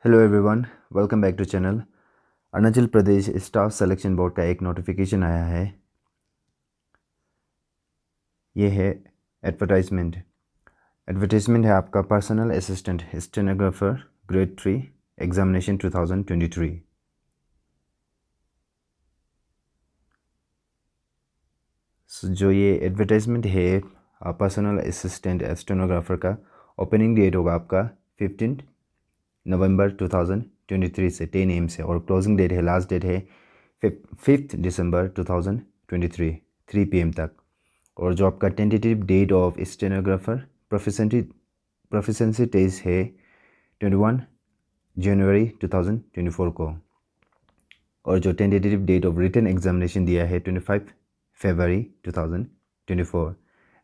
Hello everyone, welcome back to channel. Arunachal Pradesh staff selection board का एक notification आया है। ये है एडवर्टाइजमेंट। एडवर्टाइजमेंट है आपका personal assistant stenographer grade 3 examination 2023। जो ये एडवर्टाइजमेंट है पर्सनल असिस्टेंट स्टेनोग्राफर का, ओपनिंग डेट होगा आपका 15 नवंबर 2023 से 10 AM से, और क्लोजिंग डेट है, लास्ट डेट है 5 दिसंबर 2023 3 PM तक। और जो आपका tentative date of stenographer proficiency test है 21 जनवरी 2024 को, और जो tentative date of written examination दिया है 25 फरवरी 2024।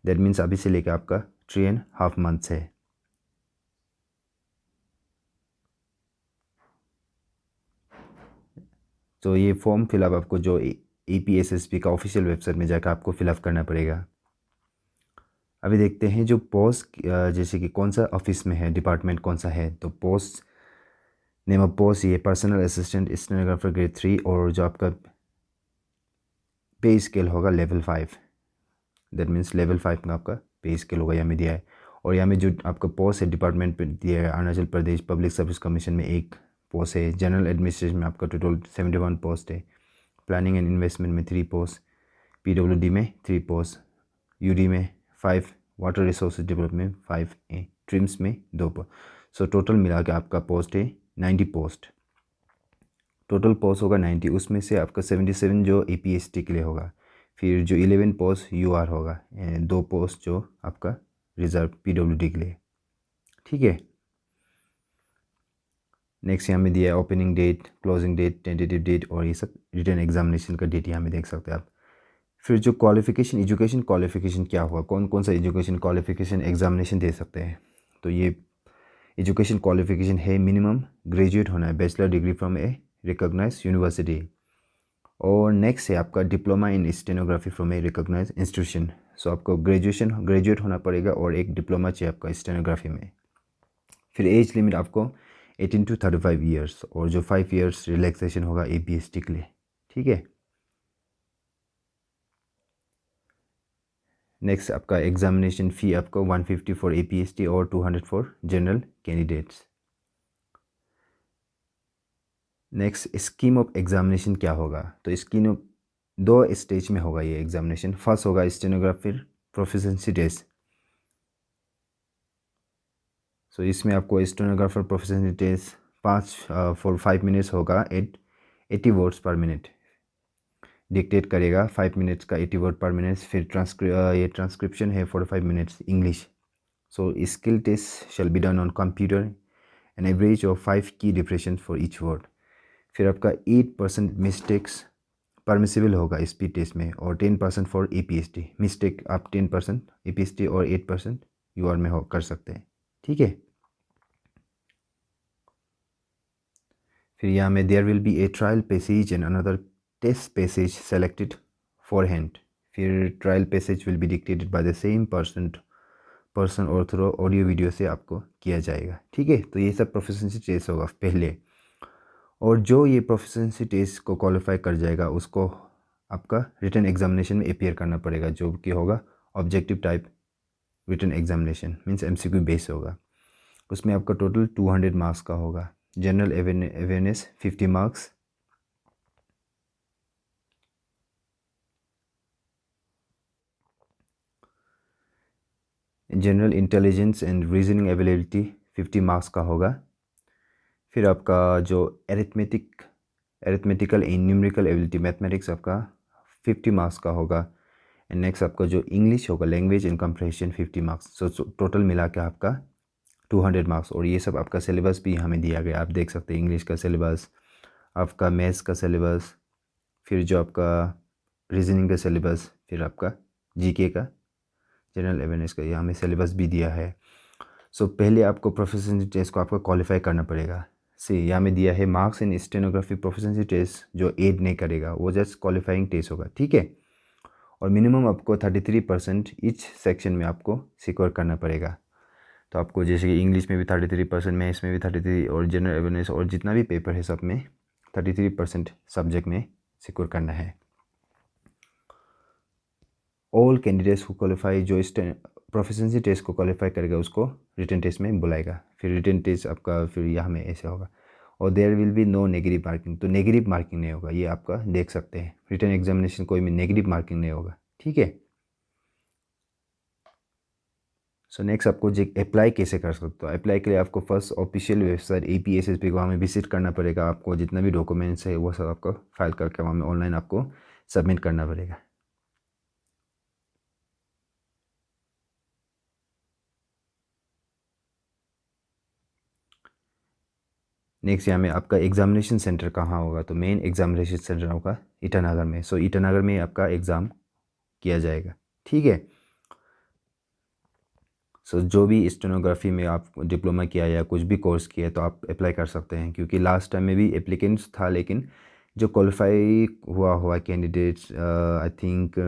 दैट मीन्स अभी से लेकर आपका 3.5 मंथ्स है। तो ये फॉर्म फिलअप आपको जो APSSB का ऑफिशियल वेबसाइट में जाकर आपको फिलअप करना पड़ेगा। अभी देखते हैं जो पोस्ट, जैसे कि कौन सा ऑफिस में है, डिपार्टमेंट कौन सा है। तो पोस्ट नेम ऑफ पोस्ट ये पर्सनल असिस्टेंट स्टेनोग्राफर ग्रेड 3, और जो आपका पे स्केल होगा लेवल 5। दैट मीन्स लेवल 5 का आपका पे स्केल होगा, यहाँ में दिया है। और यहाँ में जो आपका पोस्ट है डिपार्टमेंट पे दिया है, Arunachal Pradesh public service commission में एक पोस्ट है। जनरल एडमिनिस्ट्रेशन में आपका टोटल 71 पोस्ट है। प्लानिंग एंड इन्वेस्टमेंट में 3 पोस्ट, PWD में 3 पोस्ट, UD में 5, वाटर रिसोर्सेज डेवलपमेंट 5, ट्रिम्स में 2 पोस्ट। सो टोटल मिला के आपका पोस्ट है 90 पोस्ट। टोटल पोस्ट होगा 90, उसमें से आपका 77 जो APST के लिए होगा, फिर जो 11 पोस्ट UR होगा, 2 पोस्ट जो आपका रिजर्व PWD के लिए। ठीक है। नेक्स्ट यहाँ में दिया है opening date, closing date, tentative date, और ये सब रिटन एग्जामिनेशन का डेट यहाँ में देख सकते हैं आप। फिर जो क्वालिफिकेशन, एजुकेशन क्वालिफिकेशन क्या हुआ, कौन कौन सा एजुकेशन क्वालिफिकेशन एग्जामिनेशन दे सकते हैं। तो ये एजुकेशन क्वालिफिकेशन है मिनिमम ग्रेजुएट होना है, bachelor degree from a recognise university. और नेक्स्ट है आपका diploma in stenography from a recognise institution. So आपको ग्रेजुएट होना पड़ेगा, और एक डिप्लोमा चाहिए आपका स्टेनोग्राफी में। फिर एज लिमिट आपको 18 to 35 ईयर्स, और जो 5 ईयर्स रिलैक्सेशन होगा APST के लिए। ठीक है। नेक्स्ट आपका एग्जामिनेशन फ़ी आपको 150 फॉर APST और 200 for general candidates. Next scheme of examination क्या होगा। तो स्कीम ऑफ 2 स्टेज में होगा ये एग्जामिनेशन। फर्स्ट होगा स्टेनोग्राफर प्रोफिशिएंसी टेस्ट। सो इसमें आपको स्टेनोग्राफर प्रोफिशिएंसी टेस्ट 5 मिनट्स होगा, 80 वर्ड्स पर मिनट डिक्टेट करेगा, 5 मिनट्स का 80 वर्ड पर मिनट। फिर ये ट्रांसक्रिप्शन है 45 minutes English. So skill test shall be done on computer, an average of 5 की डिप्रेशन फॉर ईच वर्ड। फिर आपका 8% मिस्टेक्स परमिसिबल होगा स्पीड टेस्ट में, और 10% फॉर APST। मिस्टेक आप 10% APST और 8% UR में हो कर सकते हैं। ठीक है। फिर यहाँ में there will be a trial passage and another test passage selected for hand. फिर trial passage will be dictated by the same person और थ्रू ऑडियो वीडियो से आपको किया जाएगा। ठीक है। तो ये सब प्रोफिशिएंसी टेस्ट होगा पहले, और जो ये प्रोफिशिएंसी टेस्ट को क्वालिफाई कर जाएगा उसको आपका रिटन एग्जामिनेशन में अपीयर करना पड़ेगा, जो कि होगा objective type written examination, means MCQ base होगा। उसमें आपका टोटल 200 मार्क्स का होगा। General awareness 50 marks, general intelligence and reasoning ability 50 marks का होगा। फिर आपका जो arithmetical and numerical ability mathematics आपका 50 मार्क्स का होगा। एंड नेक्स्ट आपका जो इंग्लिश होगा language and comprehension 50 marks. So total मिला के आपका 200 मार्क्स। और ये सब आपका सिलेबस भी हमें दिया गया, आप देख सकते हैं। इंग्लिश का सिलेबस, आपका मैथ्स का सिलेबस, फिर जो आपका रीजनिंग का सिलेबस, फिर आपका GK का, जनरल अवेयरनेस का, यहाँ में सिलेबस भी दिया है। सो पहले आपको प्रोफिशिएंसी टेस्ट को आपको क्वालिफाई करना पड़ेगा। यहाँ में दिया है marks in stenography proficiency test जो एड नहीं करेगा, वो जस्ट क्वालिफाइंग टेस्ट होगा। ठीक है। और मिनिमम आपको 33% ईच सेक्शन में आपको सिक्योर करना पड़ेगा। तो आपको जैसे कि इंग्लिश में भी 33%, मैथ्स में भी 33 और जनरल अवेयरनेस और जितना भी पेपर है सब में 33% सब्जेक्ट में सिक्योर करना है। ऑल कैंडिडेट्स को क्वालिफाई जो प्रोफिशिएंसी टेस्ट को क्वालिफाई करेगा उसको रिटन टेस्ट में बुलाएगा। फिर रिटन टेस्ट आपका फिर यहाँ में ऐसे होगा और there will be no negative marking, तो नेगेटिव मार्किंग नहीं होगा, ये आपका देख सकते हैं। रिटन एग्जामिनेशन कोई भी नेगेटिव मार्किंग नहीं होगा, ठीक है। सो नेक्स्ट आपको अप्लाई कैसे कर सकते हो। अप्लाई के लिए आपको फर्स्ट ऑफिशियल वेबसाइट APSSB को वहाँ में विजिट करना पड़ेगा। आपको जितना भी डॉक्यूमेंट्स है वो सब आपको फाइल करके वहाँ में ऑनलाइन आपको सबमिट करना पड़ेगा। नेक्स्ट यहाँ में आपका एग्जामिनेशन सेंटर कहाँ होगा, तो मेन एग्जामिनेशन सेंटर होगा ईटानगर में। सो ईटानगर में आपका एग्ज़ाम किया जाएगा, ठीक है। सो जो भी स्टेनोग्राफी में आप डिप्लोमा किया या कुछ भी कोर्स किया तो आप अप्लाई कर सकते हैं, क्योंकि लास्ट टाइम में भी एप्लीकेंट्स था लेकिन जो क्वालिफाई हुआ कैंडिडेट्स आई थिंक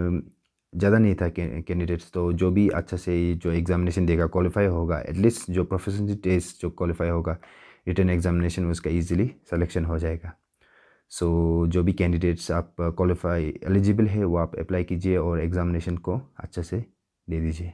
ज़्यादा नहीं था कैंडिडेट्स। तो जो भी अच्छा से जो एग्जामिनेशन देगा क्वालिफाई होगा, एटलीस्ट जो प्रोफेशनल टेस्ट जो क्वालिफाई होगा रिटन एग्जामिनेशन में उसका ईजिली सिलेक्शन हो जाएगा। सो जो भी कैंडिडेट्स आप क्वालिफाई एलिजिबल है वो आप अप्लाई कीजिए और एग्ज़ामिनेशन को अच्छे से दे दीजिए।